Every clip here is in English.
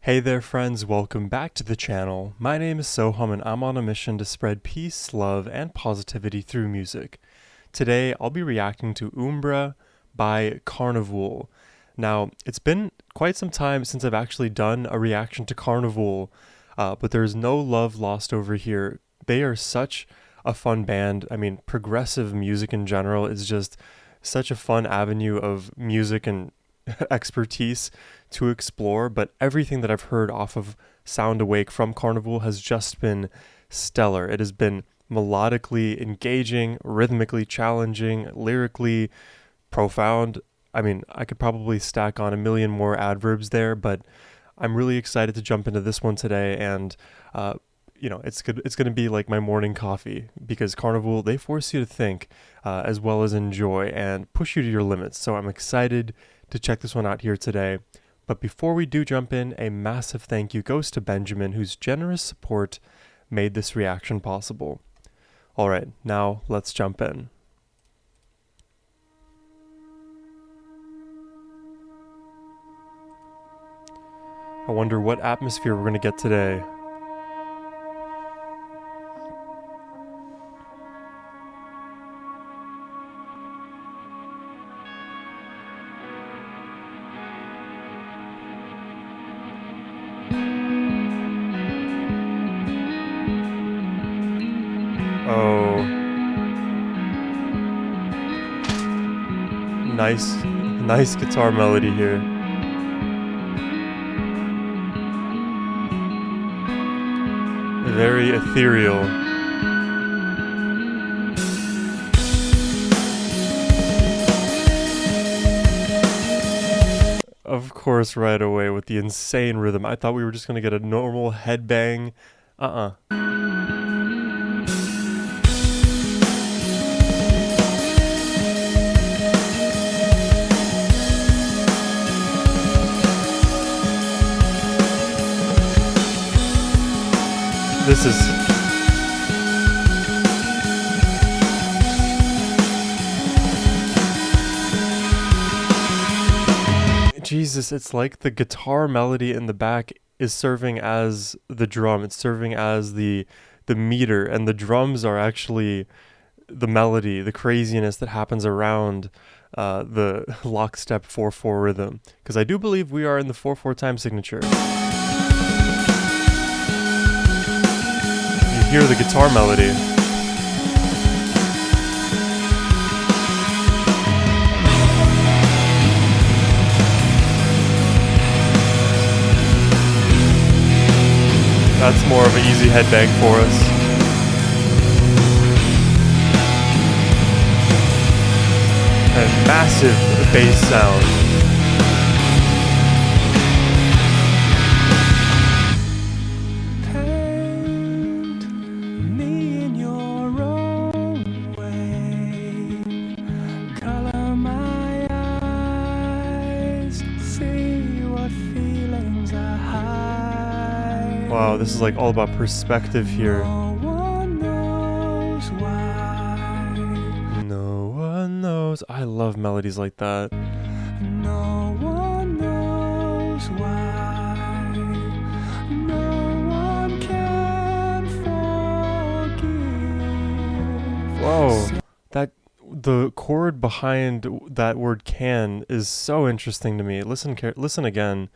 Hey there friends, welcome back to the channel. My name is Sohum and I'm on a mission to spread peace, love, and positivity through music. Today I'll be reacting to Umbra by Karnivool. Now, it's been quite some time since I've actually done a reaction to Karnivool, but there's no love lost over here. They are such a fun band. I mean, progressive music in general is just such a fun avenue of music and expertise to explore, but everything that I've heard off of Sound Awake from Karnivool has just been stellar. It has been melodically engaging, rhythmically challenging, lyrically profound. I mean, I could probably stack on a million more adverbs there, but I'm really excited to jump into this one today, and it's good. It's going to be like my morning coffee because Karnivool, they force you to think as well as enjoy and push you to your limits. So I'm excited to check this one out here today. But before we do jump in, a massive thank you goes to Benjamin, whose generous support made this reaction possible. Alright, now let's jump in. I wonder what atmosphere we're going to get today. Oh, nice guitar melody here. Very ethereal. Of course, right away with the insane rhythm. I thought we were just gonna get a normal headbang. This is... Jesus, it's like the guitar melody in the back is serving as the drum. It's serving as the meter, and the drums are actually the melody, the craziness that happens around the lockstep 4/4 rhythm. Because I do believe we are in the 4/4 time signature. Hear the guitar melody. That's more of an easy headbang for us. And massive bass sound. Wow, this is like all about perspective here. No one knows. I love melodies like that. No one knows why. No one can forgive. Whoa, the chord behind that word "can" is so interesting to me. Listen again.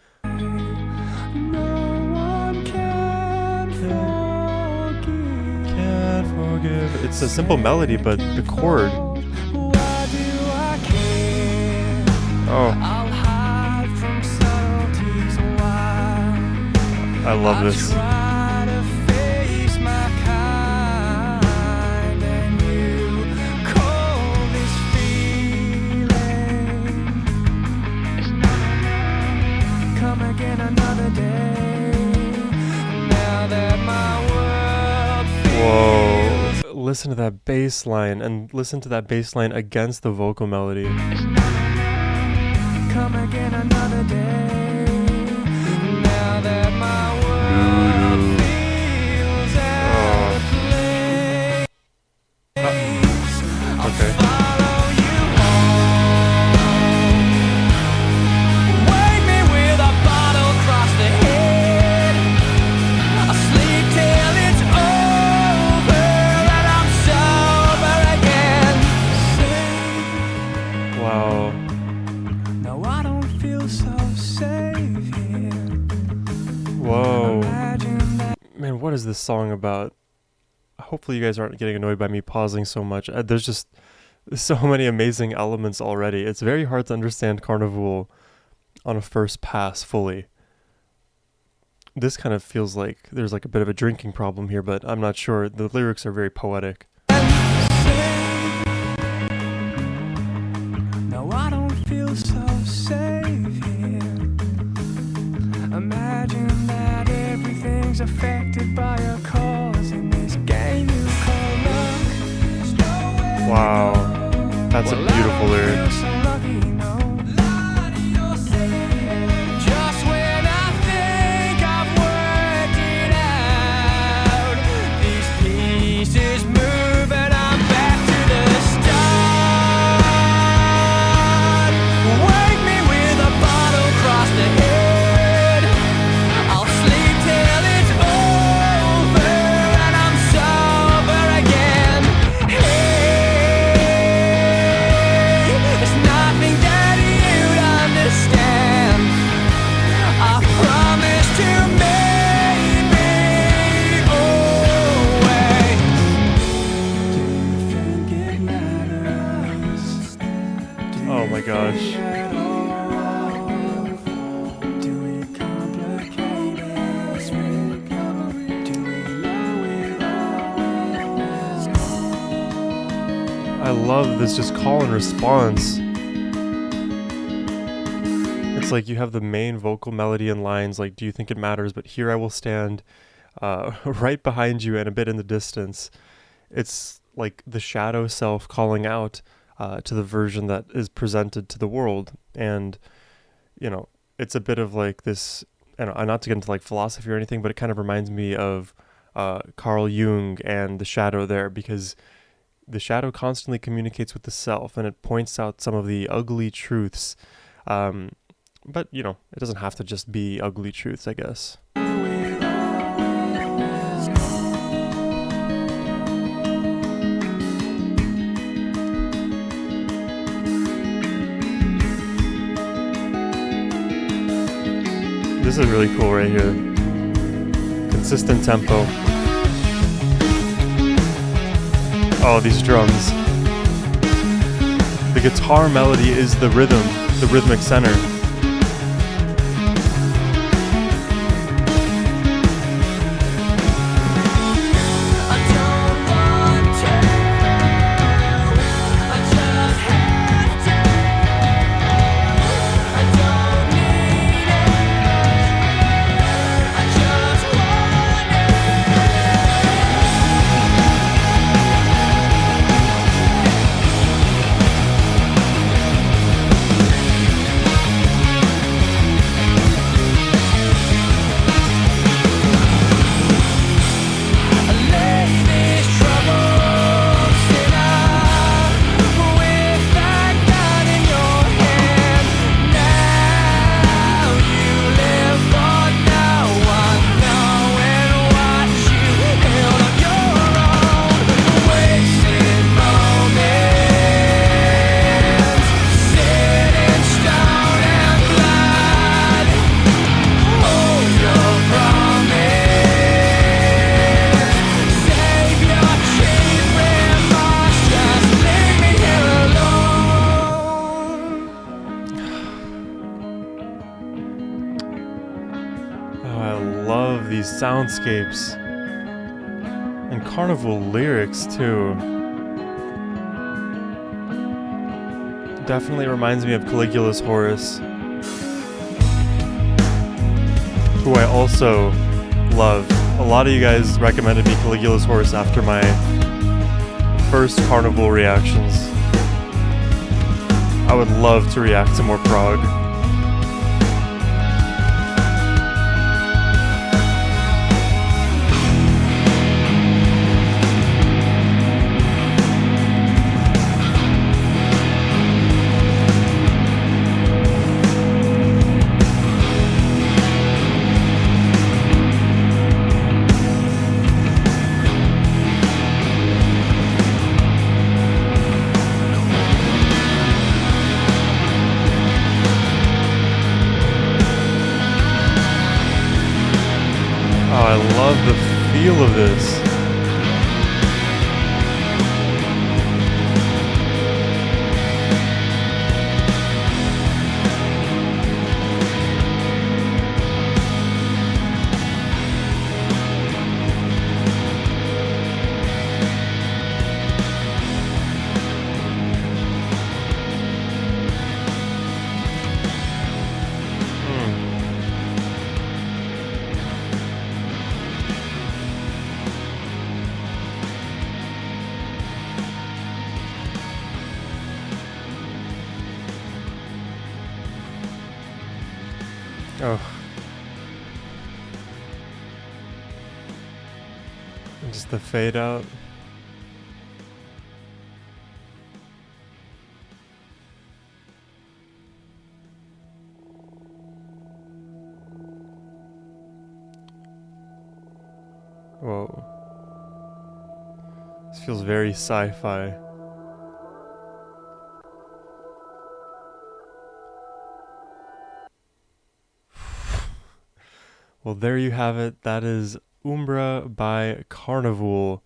It's a simple melody, but the chord. Oh. I love this. Come again another day. Now that my world feels. Whoa. Listen to that bass line, and listen to that bass line against the vocal melody. Come again another day. Now that my world feels out of place. Okay. I'll follow you home. Wake me with a bottle across the head. is this song about? Hopefully you guys aren't getting annoyed by me pausing so much. There's just so many amazing elements already. It's very hard to understand Karnivool on a first pass fully. This kind of feels like there's like a bit of a drinking problem here, but I'm not sure. The lyrics are very poetic. No, I don't feel so safe here. Imagine that everything's affected by a cause in this game you call luck. Wow, that's a beautiful lyric. Oh my gosh. I love this just call and response. It's like you have the main vocal melody and lines like, do you think it matters? But here I will stand right behind you and a bit in the distance. It's like the shadow self calling out to the version that is presented to the world. And, you know, it's a bit of like this, and not to get into like philosophy or anything, but it kind of reminds me of Carl Jung and the shadow there, because the shadow constantly communicates with the self and it points out some of the ugly truths. But, you know, it doesn't have to just be ugly truths, I guess. This is really cool right here. Consistent tempo. Oh, these drums. The guitar melody is the rhythm, the rhythmic center. These soundscapes and Karnivool lyrics too. Definitely reminds me of Caligula's Horus, who I also love. A lot of you guys recommended me Caligula's Horus after my first Karnivool reactions. I would love to react to more Prog. I love the feel of this. Oh. And just the fade out. Whoa. This feels very sci-fi. Well, there you have it. That is Umbra by Karnivool.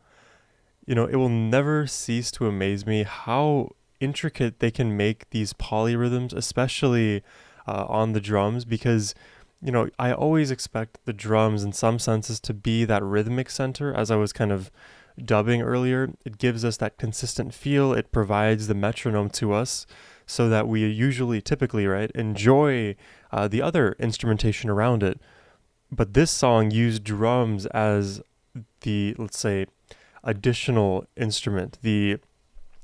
You know, it will never cease to amaze me how intricate they can make these polyrhythms, especially on the drums, because, you know, I always expect the drums in some senses to be that rhythmic center, as I was kind of dubbing earlier. It gives us that consistent feel. It provides the metronome to us so that we usually, typically, right, enjoy the other instrumentation around it. But this song used drums as the, let's say, additional instrument. The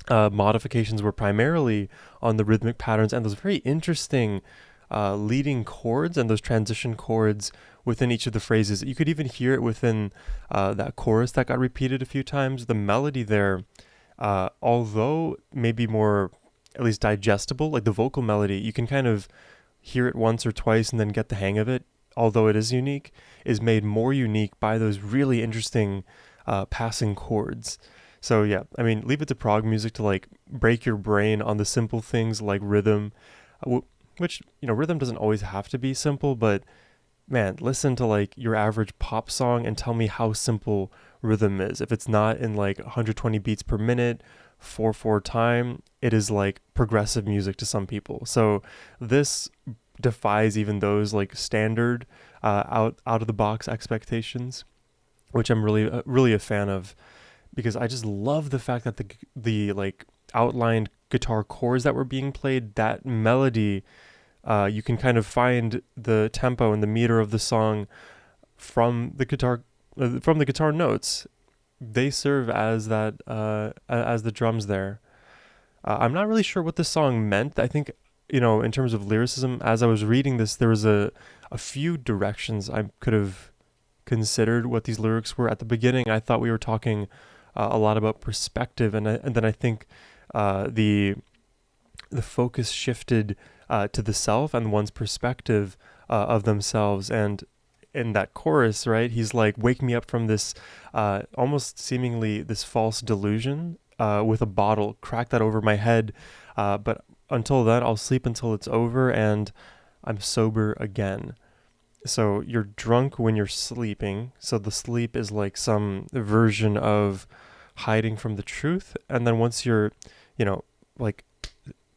modifications were primarily on the rhythmic patterns and those very interesting leading chords and those transition chords within each of the phrases. You could even hear it within that chorus that got repeated a few times. The melody there, although maybe more, at least digestible, like the vocal melody, you can kind of hear it once or twice and then get the hang of it, although it is unique, is made more unique by those really interesting passing chords. So yeah, I mean, leave it to prog music to like break your brain on the simple things like rhythm, which, you know, rhythm doesn't always have to be simple, but man, listen to like your average pop song and tell me how simple rhythm is. If it's not in like 120 beats per minute, 4/4 time, it is like progressive music to some people. So this defies even those like standard out of the box expectations, which I'm really a fan of, because I just love the fact that the like outlined guitar chords that were being played, that melody, you can kind of find the tempo and the meter of the song from the guitar notes. They serve as that as the drums there. I'm not really sure what this song meant. I think, you know, in terms of lyricism, as I was reading this, there was a few directions I could have considered what these lyrics were. At the beginning, I thought we were talking a lot about perspective, and then I think the focus shifted to the self and one's perspective of themselves. And in that chorus, right, he's like, "Wake me up from this almost seemingly this false delusion with a bottle, crack that over my head, but until then, I'll sleep until it's over and I'm sober again." So you're drunk when you're sleeping. So the sleep is like some version of hiding from the truth. And then once you're, you know, like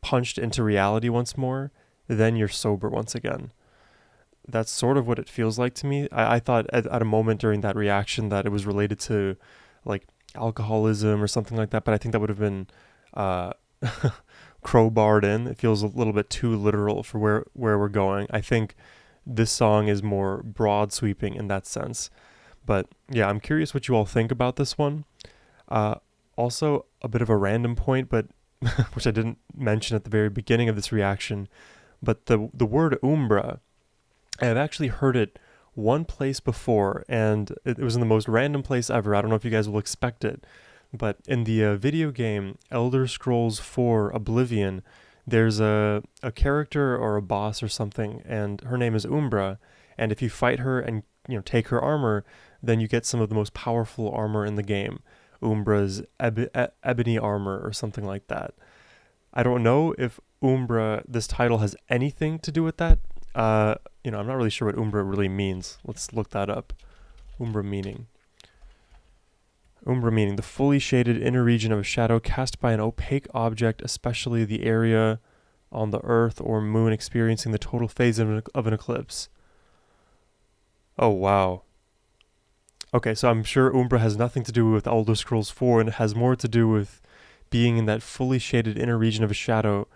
punched into reality once more, then you're sober once again. That's sort of what it feels like to me. I thought at a moment during that reaction that it was related to like alcoholism or something like that, but I think that would have been crowbarred in. It feels a little bit too literal for where we're going. I think this song is more broad sweeping in that sense. But yeah, I'm curious what you all think about this one. Also, a bit of a random point, but which I didn't mention at the very beginning of this reaction, but the word Umbra, I've actually heard it one place before, and it was in the most random place ever. I don't know if you guys will expect it, but in the video game Elder Scrolls 4 Oblivion, there's a character or a boss or something, and her name is Umbra, and if you fight her and, you know, take her armor, then you get some of the most powerful armor in the game. Umbra's ebony armor or something like that. I don't know if Umbra, this title, has anything to do with that. You know, I'm not really sure what Umbra really means. Let's look that up. Umbra meaning. Umbra meaning the fully shaded inner region of a shadow cast by an opaque object, especially the area on the Earth or Moon experiencing the total phase of an eclipse. Oh, wow. Okay, so I'm sure Umbra has nothing to do with Elder Scrolls 4, and it has more to do with being in that fully shaded inner region of a shadow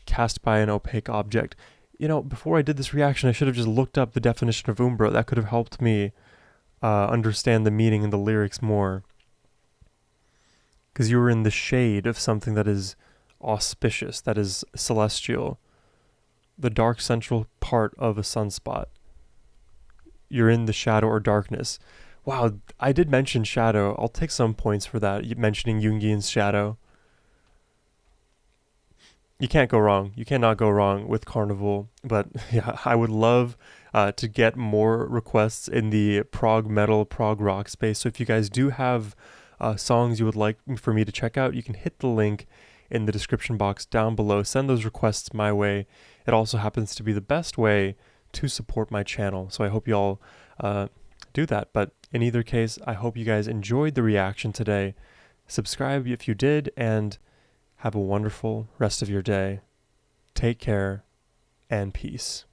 cast by an opaque object. You know, before I did this reaction, I should have just looked up the definition of Umbra. That could have helped me understand the meaning and the lyrics more. Because you were in the shade of something that is auspicious, that is celestial. The dark central part of a sunspot. You're in the shadow or darkness. Wow, I did mention shadow. I'll take some points for that, mentioning Jungian's shadow. You can't go wrong. You cannot go wrong with Karnivool. But yeah, I would love to get more requests in the prog metal, prog rock space. So if you guys do have songs you would like for me to check out, you can hit the link in the description box down below. Send those requests my way. It also happens to be the best way to support my channel. So I hope you all do that. But in either case, I hope you guys enjoyed the reaction today. Subscribe if you did, and have a wonderful rest of your day. Take care, and peace.